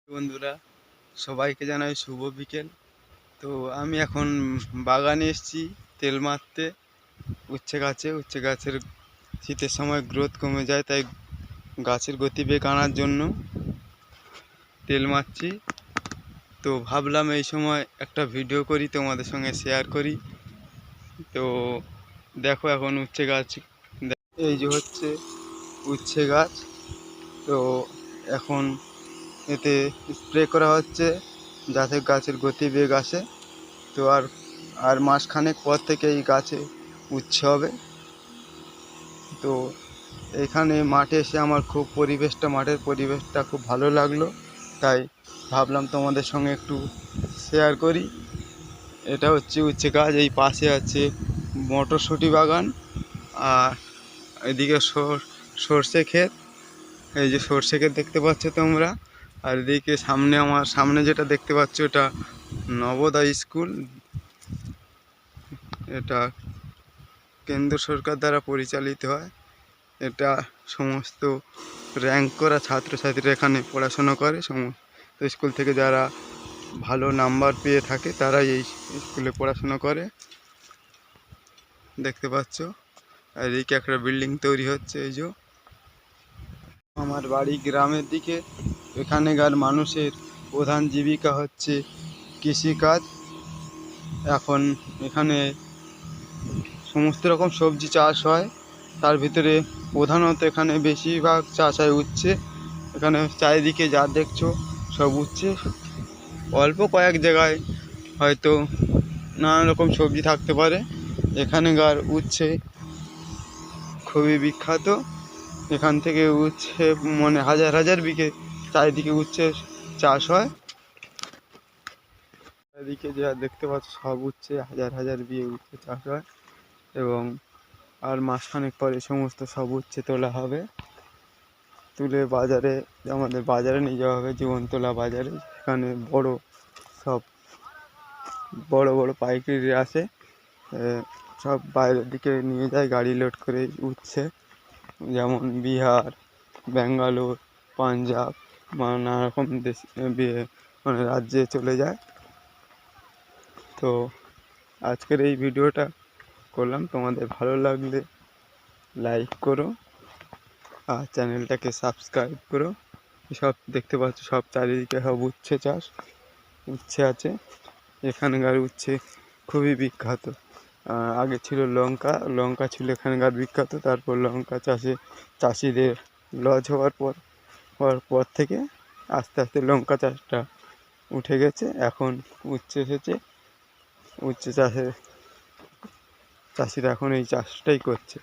বন্ধুরা সবাইকে জানাই শুভ বিকেল। তো আমি এখন বাগানে এসেছি তেল মারতে। উচ্ছে গাছের শীতের সময় গ্রোথ কমে যায়, তাই গাছের গতিবেগ আনার জন্য তেল মারছি। তো ভাবলাম এই সময় একটা ভিডিও করি, তোমাদের সঙ্গে শেয়ার করি। তো দেখো এখন উচ্ছে গাছ, এই যে হচ্ছে উচ্ছে গাছ। তো এখন এতে স্প্রে করা হচ্ছে যাতে গাছের গতিবেগ আসে। তো আর মাসখানেক পর থেকে এই গাছে উচ্ছে হবে। তো এখানে মাঠে এসে আমার খুব মাঠের পরিবেশটা খুব ভালো লাগলো, তাই ভাবলাম তোমাদের সঙ্গে একটু শেয়ার করি। এটা হচ্ছে উচ্ছে গাছ, এই পাশে আছে মটরশুঁটি বাগান, আর এদিকে সর্ষে ক্ষেত। এই যে সর্ষে ক্ষেত দেখতে পাচ্ছ তোমরা, আর এদিকে আমার সামনে যেটা দেখতে পাচ্ছ এটা নবোদয় স্কুল। এটা কেন্দ্র সরকার দ্বারা পরিচালিত হয়। এটা সমস্ত র্যাঙ্ক করা ছাত্রছাত্রীরা এখানে পড়াশোনা করে। সমস্ত স্কুল থেকে যারা ভালো নাম্বার পেয়ে থাকে তারাই এই স্কুলে পড়াশোনা করে, দেখতে পাচ্ছ। আর এদিকে একটা বিল্ডিং তৈরি হচ্ছে। এই যে আমার বাড়ি গ্রামের দিকে, এখানেকার মানুষের প্রধান জীবিকা হচ্ছে কৃষিকাজ। এখন এখানে সমস্ত রকম সবজি চাষ হয়, তার ভিতরে প্রধানত এখানে বেশিরভাগ চাষ হয় উচ্ছে। এখানে চারিদিকে যা দেখছো সব উচ্ছে। অল্প কয়েক জায়গায় হয়তো নানা রকম সবজি থাকতে পারে। এখানকার উচ্ছে খুবই বিখ্যাত। এখান থেকে উচ্ছে মানে হাজার হাজার বিঘে চারিদিকে উচ্ছে চাষ হয়। চারিদিকে যা দেখতে পাচ্ছ সব উচ্ছে, হাজার হাজার বিঘে উচ্ছে চাষ হয়। এবং আর মাসখানেক পরে সমস্ত সব উচ্ছে তোলা হবে, তুলে বাজারে, আমাদের বাজারে নিয়ে যাওয়া হবে, জীবনতলা বাজারে। সেখানে সব বড় বড় পাইকারি আসে, সব বাইরের দিকে নিয়ে যায় গাড়ি লোড করে উচ্ছে। যেমন বিহার, ব্যাঙ্গালোর, পাঞ্জাব, নানা রকম দেশ মানে রাজ্যে চলে যায়। তো আজকের এই ভিডিওটা করলাম, তোমাদের ভালো লাগলে লাইক করো আর চ্যানেলটাকে সাবস্ক্রাইব করো। সব দেখতে পাচ্ছ সব চারিদিকে সব উচ্ছে চাষ, উচ্ছে আছে। এখানকার উচ্ছে খুবই বিখ্যাত। আগে ছিল লঙ্কা ছিল এখানকার বিখ্যাত। তারপর লঙ্কা চাষিদের লস হওয়ার পর থেকে আস্তে আস্তে লঙ্কা চাষটা উঠে গেছে। এখন উচ্ছে এসেছে, উচ্ছে চাষিরা এখন এই চাষটাই করছে।